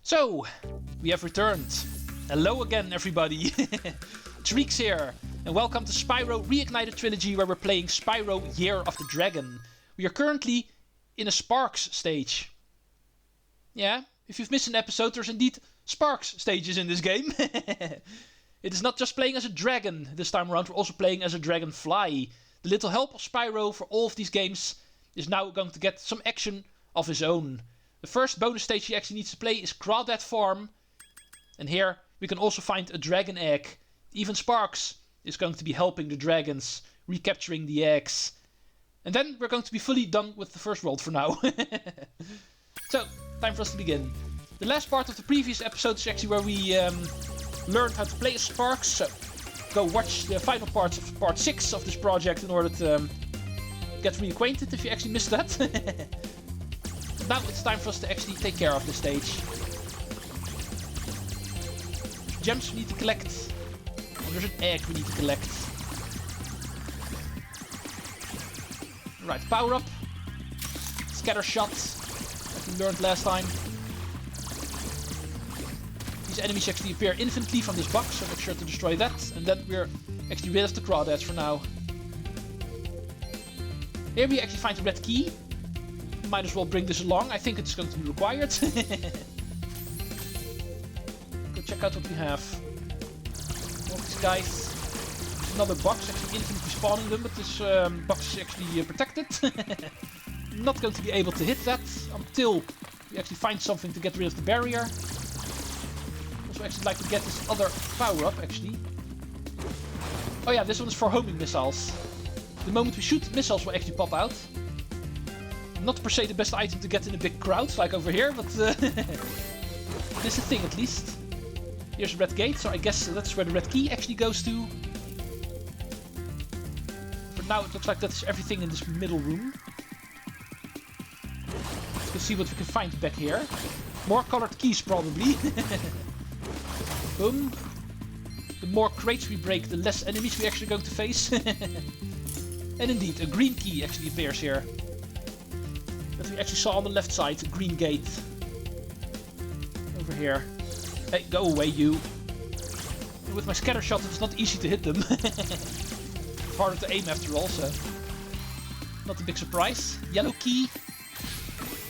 So, we have returned. Hello again, everybody. Treecks here, and welcome to Spyro Reignited Trilogy, where we're playing Spyro Year of the Dragon. We are currently in a Sparx stage. Yeah, if you've missed an episode, there's indeed Sparx stages in this game. It is not just playing as a dragon this time around, we're also playing as a dragonfly. The little help of Spyro for all of these games is now going to get some action of his own. The first bonus stage he actually needs to play is Crawdad Farm. And here we can also find a dragon egg. Even Sparx is going to be helping the dragons, recapturing the eggs. And then we're going to be fully done with the first world for now. So, time for us to begin. The last part of the previous episode is actually where we learned how to play as Sparx. So, go watch the final parts of part 6 of this project in order to get reacquainted if you actually missed that. Now it's time for us to actually take care of this stage. Gems we need to collect. And there's an egg we need to collect. Right, power up. Scatter shot. As we learned last time. These enemies actually appear infinitely from this box, so make sure to destroy that. And then we're actually rid of the Crawdads for now. Here we actually find a red key. Might as well bring this along. I think it's going to be required. Go check out what we have. All these guys. There's another box, actually infinitely spawning them, but this box is actually protected. Not going to be able to hit that until we actually find something to get rid of the barrier. Also actually like to get this other power up actually. Oh yeah, this one is for homing missiles. The moment we shoot, missiles will actually pop out. Not per se the best item to get in a big crowd, like over here, but it is a thing at least. Here's a red gate, so I guess that's where the red key actually goes to. For now it looks like that's everything in this middle room. Let's see what we can find back here. More colored keys probably. Boom. The more crates we break, the less enemies we're actually going to face. And indeed, a green key actually appears here. That we actually saw on the left side, a green gate. Over here. Hey, go away, you. And with my scatter shot, it's not easy to hit them. Harder to aim after all, so. Not a big surprise. Yellow key.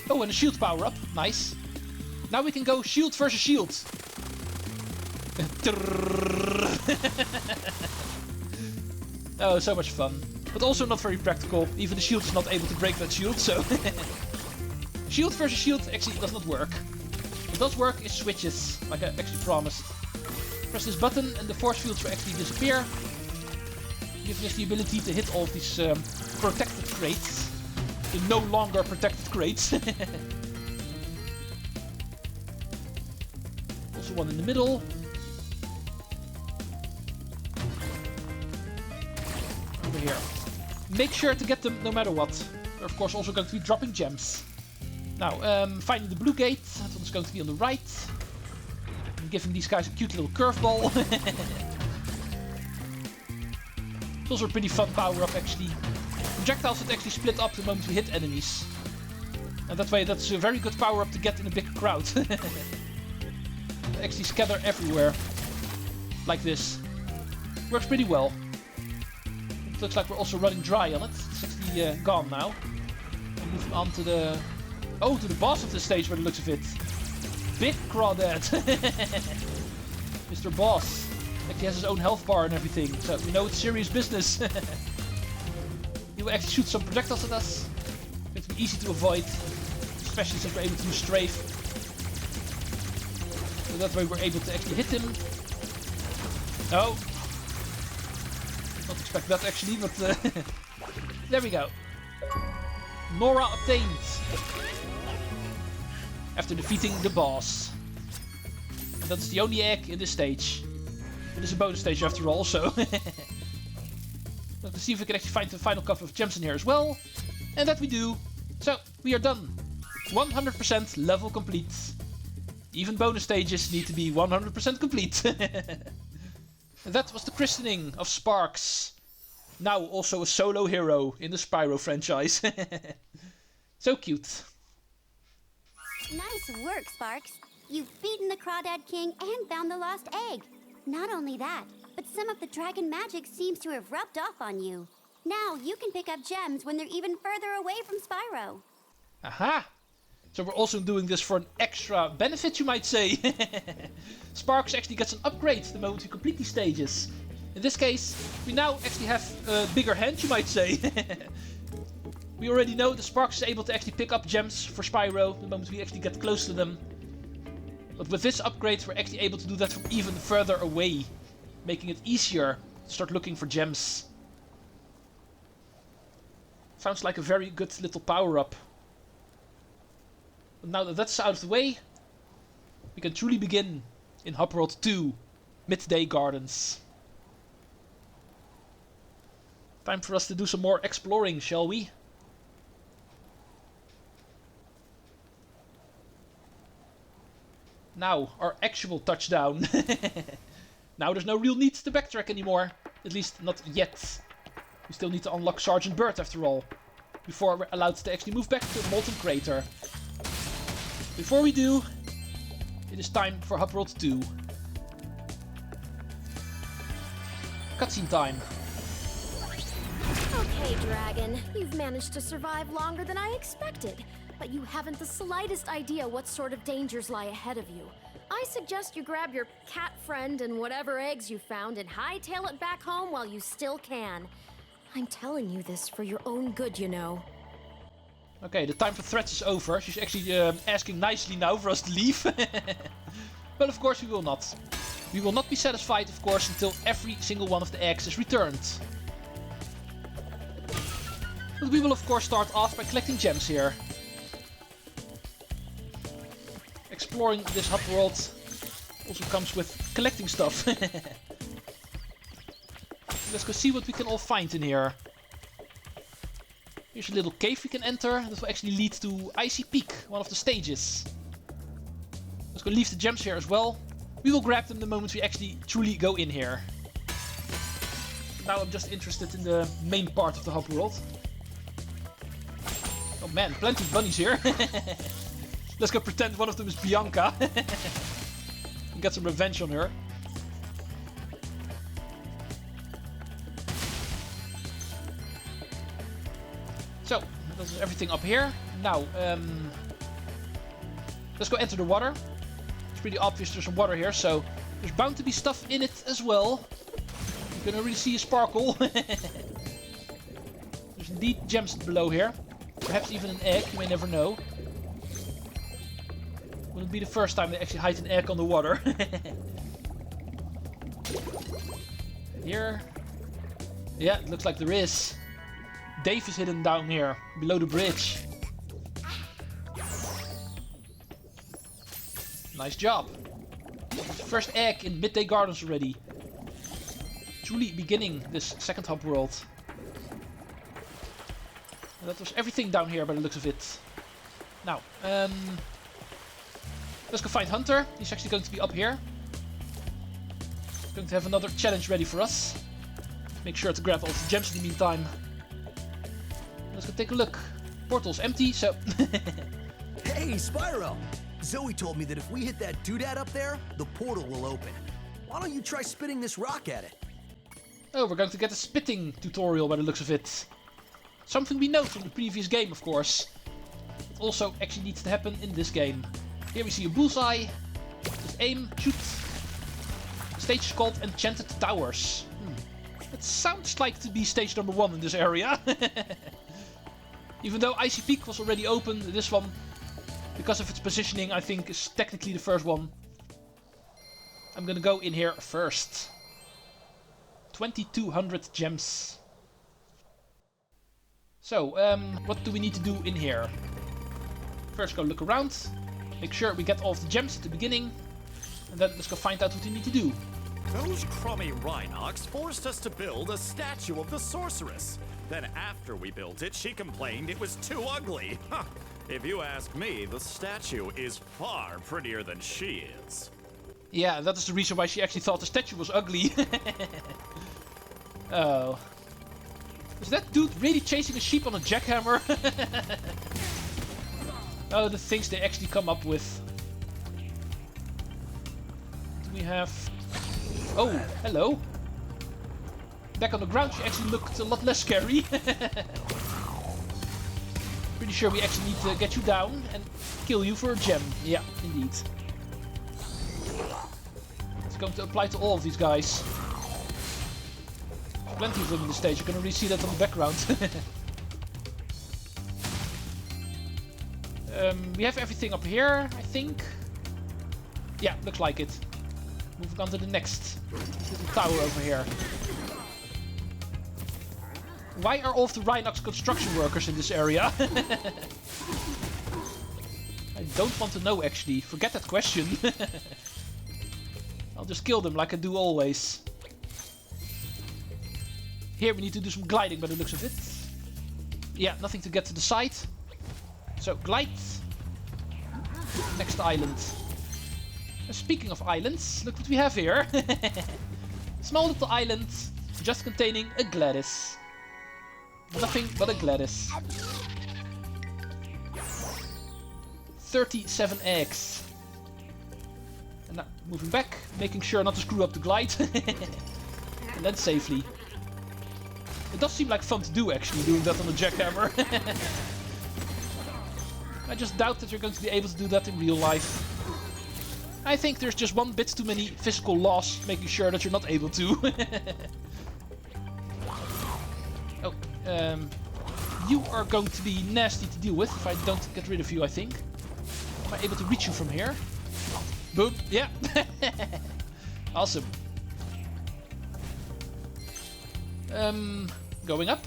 Oh, and a shield power up. Nice. Now we can go shield versus shield. Oh, so much fun. But also not very practical. Even the shield is not able to break that shield, so... Shield versus shield actually does not work. What does work is switches, like I actually promised. Press this button and the force fields will actually disappear. Giving us the ability to hit all of these protected crates. The no longer protected crates. Also one in the middle. Over here. Make sure to get them no matter what. We're of course also going to be dropping gems. Now, finding the blue gate. That one's going to be on the right. I'm giving these guys a cute little curveball. It's also a pretty fun power-up actually. Projectiles that actually split up the moment we hit enemies. And that way that's a very good power-up to get in a big crowd. They actually scatter everywhere. Like this. Works pretty well. It looks like we're also running dry on it. It's actually gone now. And moving on to the... Oh, to the boss of the stage by the looks of it. Big Crawdad. Mr. Boss. Actually has his own health bar and everything. So we know it's serious business. He will actually shoot some projectiles at us. It's going to be easy to avoid. Especially since we're able to use strafe. So that way we're able to actually hit him. Oh. Not expect that actually, but there we go. Nora obtained. After defeating the boss. And that's the only egg in this stage. It is a bonus stage after all, so. Let's see if we can actually find the final couple of gems in here as well. And that we do. So, we are done. 100% level complete. Even bonus stages need to be 100% complete. And that was the christening of Sparx. Now also a solo hero in the Spyro franchise. So cute. Nice work, Sparx. You've beaten the Crawdad King and found the lost egg. Not only that, but some of the dragon magic seems to have rubbed off on you. Now you can pick up gems when they're even further away from Spyro. Aha! So we're also doing this for an extra benefit, you might say. Sparx actually gets an upgrade the moment we complete these stages. In this case, we now actually have a bigger hand, you might say. We already know the Sparx is able to actually pick up gems for Spyro the moment we actually get close to them. But with this upgrade, we're actually able to do that from even further away, making it easier to start looking for gems. Sounds like a very good little power-up. But now that that's out of the way, we can truly begin in Hub World 2, Midday Gardens. Time for us to do some more exploring, shall we? Now, our actual touchdown. Now there's no real need to backtrack anymore. At least not yet. We still need to unlock Sergeant Bird after all, before we're allowed to actually move back to the Molten Crater. Before we do, it is time for Hub World 2. Cutscene time. Okay, Dragon. You've managed to survive longer than I expected, but you haven't the slightest idea what sort of dangers lie ahead of you. I suggest you grab your cat friend and whatever eggs you found and hightail it back home while you still can. I'm telling you this for your own good, you know. Okay, the time for threats is over. She's actually asking nicely now for us to leave. But of course we will not. We will not be satisfied, of course, until every single one of the eggs is returned. But we will of course start off by collecting gems here. Exploring this hub world also comes with collecting stuff. Let's go see what we can all find in here. Here's a little cave we can enter. This will actually lead to Icy Peak, one of the stages. Let's go leave the gems here as well. We will grab them the moment we actually truly go in here. Now I'm just interested in the main part of the hub world. Oh man, plenty of bunnies here. Let's go pretend one of them is Bianca. And get some revenge on her. So, that's everything up here. Now, let's go enter the water. It's pretty obvious there's some water here, so there's bound to be stuff in it as well. You can already see a sparkle. There's indeed gems below here. Perhaps even an egg, you may never know. Wouldn't be the first time they actually hide an egg on the water. Here. Yeah, it looks like there is. Dave is hidden down here, below the bridge. Nice job. First egg in Midday Gardens already. Truly beginning this second hub world. And that was everything down here by the looks of it. Now, let's go find Hunter. He's actually going to be up here. He's going to have another challenge ready for us. Make sure to grab all the gems in the meantime. Let's go take a look. Portal's empty, so... Hey, Spyro! Zoe told me that if we hit that doodad up there, the portal will open. Why don't you try spitting this rock at it? Oh, we're going to get a spitting tutorial by the looks of it. Something we know from the previous game, of course. It also actually needs to happen in this game. Here we see a bullseye. Just aim, shoot. The stage is called Enchanted Towers. It sounds like to be stage number 1 in this area. Even though Icy Peak was already open, this one, because of its positioning, I think is technically the first one. I'm gonna go in here first. 2200 gems. So, what do we need to do in here? First go look around, make sure we get all of the gems at the beginning, and then let's go find out what we need to do. Those crummy Rhinox forced us to build a statue of the Sorceress. Then after we built it, she complained it was too ugly. If you ask me, the statue is far prettier than she is. Yeah, that is the reason why she actually thought the statue was ugly. Oh. Is that dude really chasing a sheep on a jackhammer? Oh, the things they actually come up with. we have... Oh, hello. Back on the ground, she actually looked a lot less scary. Pretty sure we actually need to get you down and kill you for a gem. Yeah, indeed. It's going to apply to all of these guys. Plenty of them in the stage. You can already see that on the background. We have everything up here, I think. Yeah, looks like it. Moving on to the next little tower over here. Why are all of the Rhinox construction workers in this area? I don't want to know, actually. Forget that question. I'll just kill them like I do always. Here we need to do some gliding by the looks of it. Yeah, nothing to get to the side. So, glide. Next island. Speaking of islands, look what we have here. Small little island, just containing a Gladys. Nothing but a Gladys. 37 eggs. And now, moving back, making sure not to screw up the glide. And then safely. It does seem like fun to do, actually, doing that on a jackhammer. I just doubt that you're going to be able to do that in real life. I think there's just one bit too many physical laws making sure that you're not able to. Oh, you are going to be nasty to deal with if I don't get rid of you, I think. Am I able to reach you from here? Boom, yeah. Awesome. Going up.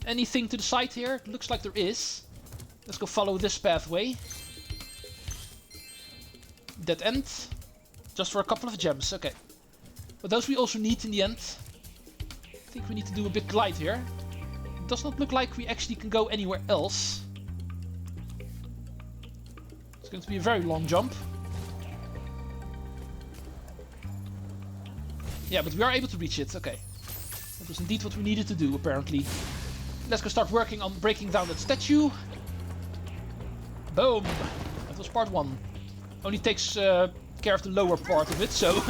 Anything to the side here? Looks like there is. Let's go follow this pathway. Dead end. Just for a couple of gems, okay. But those we also need in the end. I think we need to do a big glide here. It does not look like we actually can go anywhere else. It's going to be a very long jump. Yeah, but we are able to reach it, okay. That was indeed what we needed to do, apparently. Let's go start working on breaking down that statue. Boom! That was part 1. Only takes care of the lower part of it, so...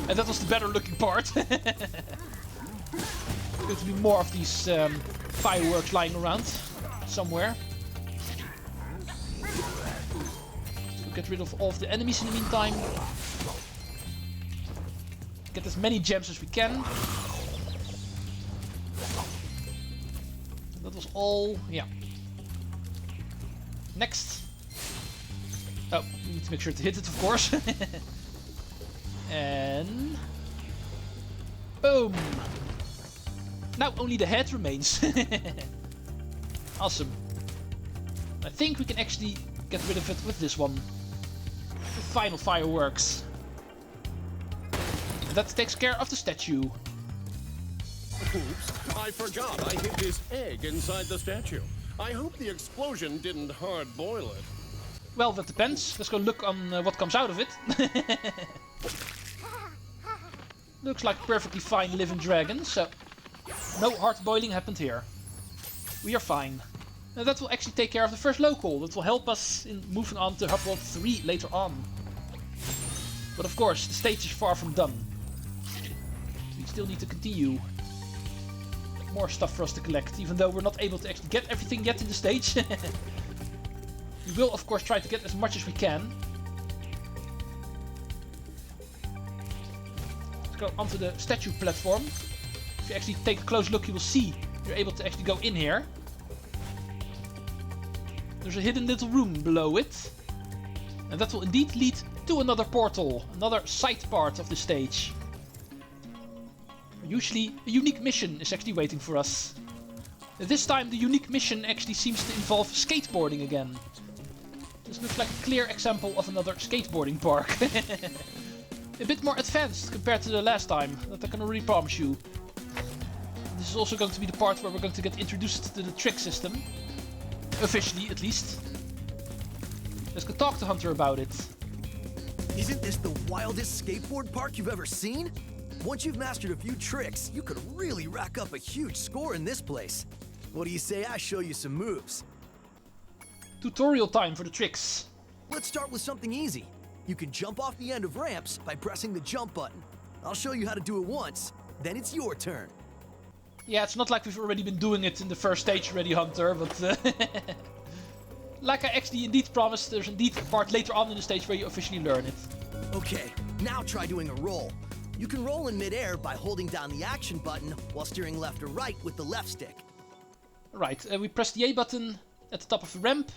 And that was the better looking part. There's going to be more of these fireworks lying around somewhere. So get rid of all of the enemies in the meantime. Get as many gems as we can. That was all, yeah. Next. Oh, we need to make sure to hit it, of course. And... boom! Now only the head remains. Awesome. I think we can actually get rid of it with this one. The final fireworks. And that takes care of the statue. Oops, I forgot I hid this egg inside the statue. I hope the explosion didn't hard boil it. Well, that depends. Let's go look on what comes out of it. Looks like perfectly fine living dragon, so no hard boiling happened here. We are fine. Now that will actually take care of the first local. That will help us in moving on to Hub World 3 later on. But of course, the stage is far from done. We still need to continue. More stuff for us to collect, even though we're not able to actually get everything yet in the stage. We will of course try to get as much as we can. Let's go onto the statue platform. If you actually take a close look, you will see you're able to actually go in here. There's a hidden little room below it. And that will indeed lead to another portal, another side part of the stage. Usually, a unique mission is actually waiting for us. This time, the unique mission actually seems to involve skateboarding again. This looks like a clear example of another skateboarding park. A bit more advanced compared to the last time, that I can already promise you. This is also going to be the part where we're going to get introduced to the trick system. Officially, at least. Let's go talk to Hunter about it. Isn't this the wildest skateboard park you've ever seen? Once you've mastered a few tricks, you could really rack up a huge score in this place. What do you say I show you some moves? Tutorial time for the tricks. Let's start with something easy. You can jump off the end of ramps by pressing the jump button. I'll show you how to do it once, then it's your turn. Yeah, it's not like we've already been doing it in the first stage already, Hunter, but... like I actually indeed promised, there's indeed a part later on in the stage where you officially learn it. Okay, now try doing a roll. You can roll in midair by holding down the action button while steering left or right with the left stick. Right, we press the A button at the top of the ramp,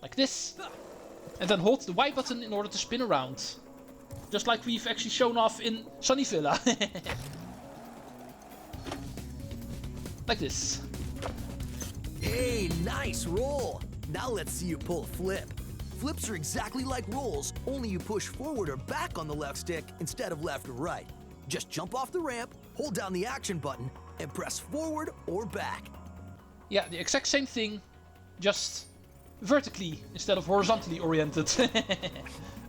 like this, and then hold the Y button in order to spin around. Just like we've actually shown off in Sunny Villa. Like this. Hey, nice roll! Now let's see you pull a flip. Flips are exactly like rolls, only you push forward or back on the left stick instead of left or right. Just jump off the ramp, hold down the action button, and press forward or back. Yeah, the exact same thing, just vertically instead of horizontally oriented.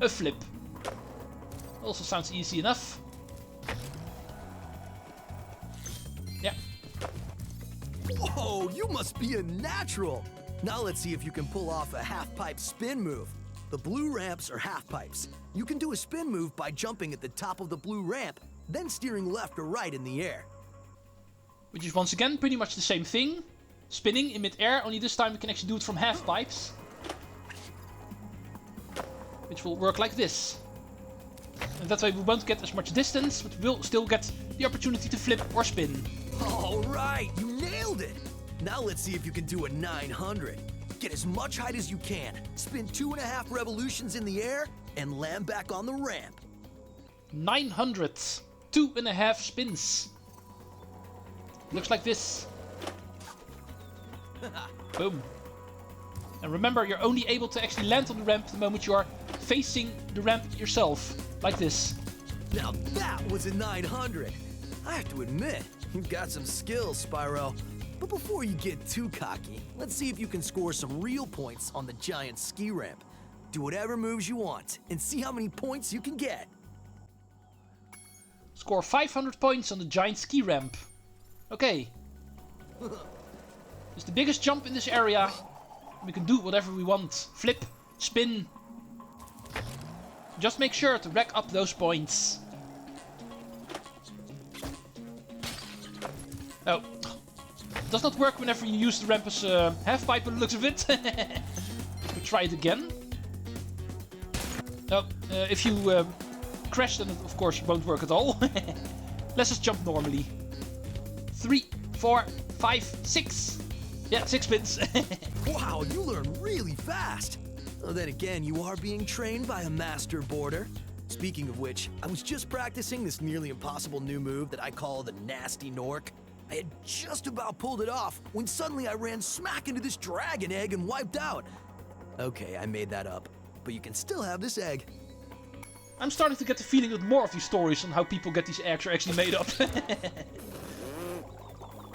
A flip. Also sounds easy enough. Yeah. Whoa, you must be a natural! Now let's see if you can pull off a half-pipe spin move. The blue ramps are half-pipes. You can do a spin move by jumping at the top of the blue ramp, then steering left or right in the air. Which is once again pretty much the same thing. Spinning in mid-air, only this time we can actually do it from half-pipes. Which will work like this. And that way we won't get as much distance, but we'll still get the opportunity to flip or spin. Alright, you nailed it! Now let's see if you can do a 900. Get as much height as you can, spin 2.5 revolutions in the air, and land back on the ramp. 900. 2.5 spins. Looks like this. Boom. And remember, you're only able to actually land on the ramp the moment you are facing the ramp yourself. Like this. Now that was a 900. I have to admit, you've got some skills, Spyro. But before you get too cocky, let's see if you can score some real points on the giant ski ramp. Do whatever moves you want, and see how many points you can get. Score 500 points on the giant ski ramp. Okay. It's the biggest jump in this area. We can do whatever we want. Flip, spin. Just make sure to rack up those points. Oh. Does not work whenever you use the ramp as a half-pipe by the looks of it. We'll try it again. Oh, if you crash, then it of course won't work at all. Let's just jump normally. 3, 4, 5, 6. Yeah, 6 spins. Wow, you learn really fast. Oh, then again, you are being trained by a master boarder. Speaking of which, I was just practicing this nearly impossible new move that I call the Nasty Nork. I had just about pulled it off when suddenly I ran smack into this dragon egg and wiped out. Okay, I made that up, but you can still have this egg. I'm starting to get the feeling that more of these stories on how people get these eggs are actually made up.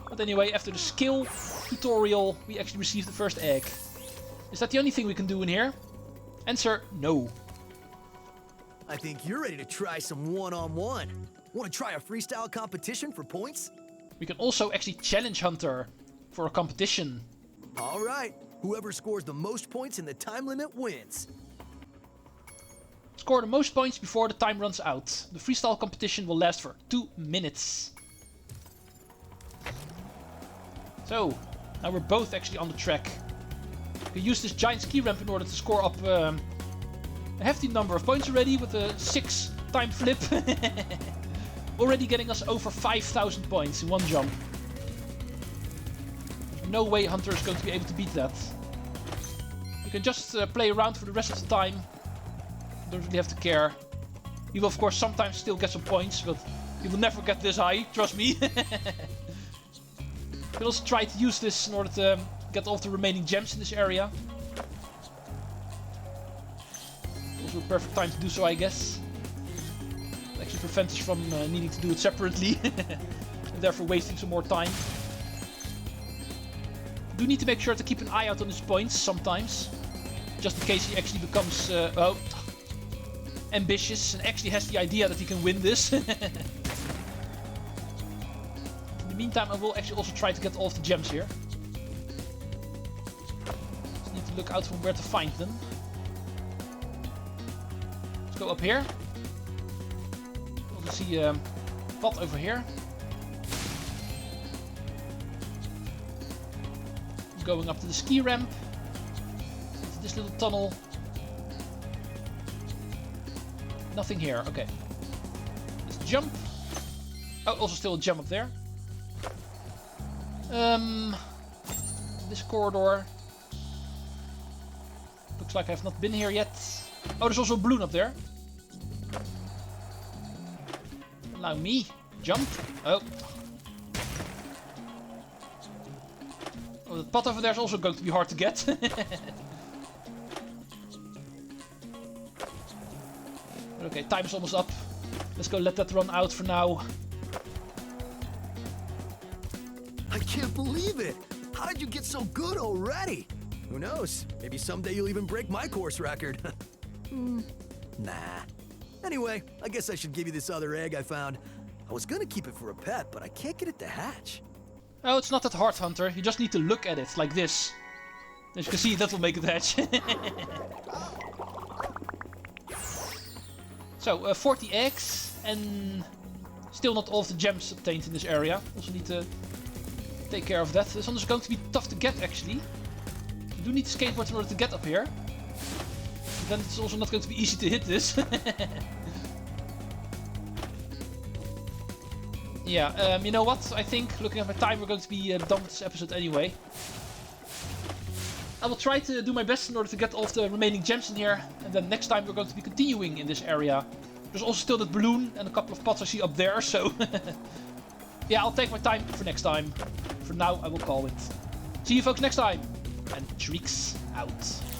But anyway, after the skill tutorial, we actually received the first egg. Is that the only thing we can do in here? Answer, no. I think you're ready to try some one-on-one. Want to try a freestyle competition for points? We can also actually challenge Hunter for a competition. All right, whoever scores the most points in the time limit wins. Score the most points before the time runs out. The freestyle competition will last for 2 minutes. So, now we're both actually on the track. We use this giant ski ramp in order to score up a hefty number of points already with a 6-time flip. Already getting us over 5,000 points in one jump. There's no way Hunter is going to be able to beat that. You can just play around for the rest of the time. Don't really have to care. You will of course sometimes still get some points, but you will never get this high, trust me. You can also try to use this in order to get all of the remaining gems in this area. Also a perfect time to do so, I guess. It actually prevents us from needing to do it separately. And therefore wasting some more time. You do need to make sure to keep an eye out on his points sometimes. Just in case he actually becomes ambitious and actually has the idea that he can win this. In the meantime, I will actually also try to get all of the gems here. Just need to look out from where to find them. Let's go up here. We'll see a pot over here. Going up to the ski ramp. Into this little tunnel. Nothing here. Okay. Let's jump. Oh, also still a jump up there. This corridor. Looks like I've not been here yet. Oh, there's also a balloon up there. Allow me. Jump. Oh. Oh, the pot over there is also going to be hard to get. Okay, time's almost up. Let's go let that run out for now. I can't believe it! How did you get so good already? Who knows? Maybe someday you'll even break my course record. Nah. Anyway, I guess I should give you this other egg I found. I was gonna keep it for a pet, but I can't get it to hatch. Oh, it's not that hard, Hunter. You just need to look at it, like this. As you can see, that will make it hatch. So, 40 eggs, and still not all of the gems obtained in this area. Also need to take care of that. This one is going to be tough to get, actually. You do need to skateboard in order to get up here. But then it's also not going to be easy to hit this. Yeah, you know what? I think, looking at my time, we're going to be done with this episode anyway. I will try to do my best in order to get all of the remaining gems in here. And then next time we're going to be continuing in this area. There's also still that balloon and a couple of pots I see up there, so... Yeah, I'll take my time for next time. For now, I will call it. See you folks next time. And Treecks out.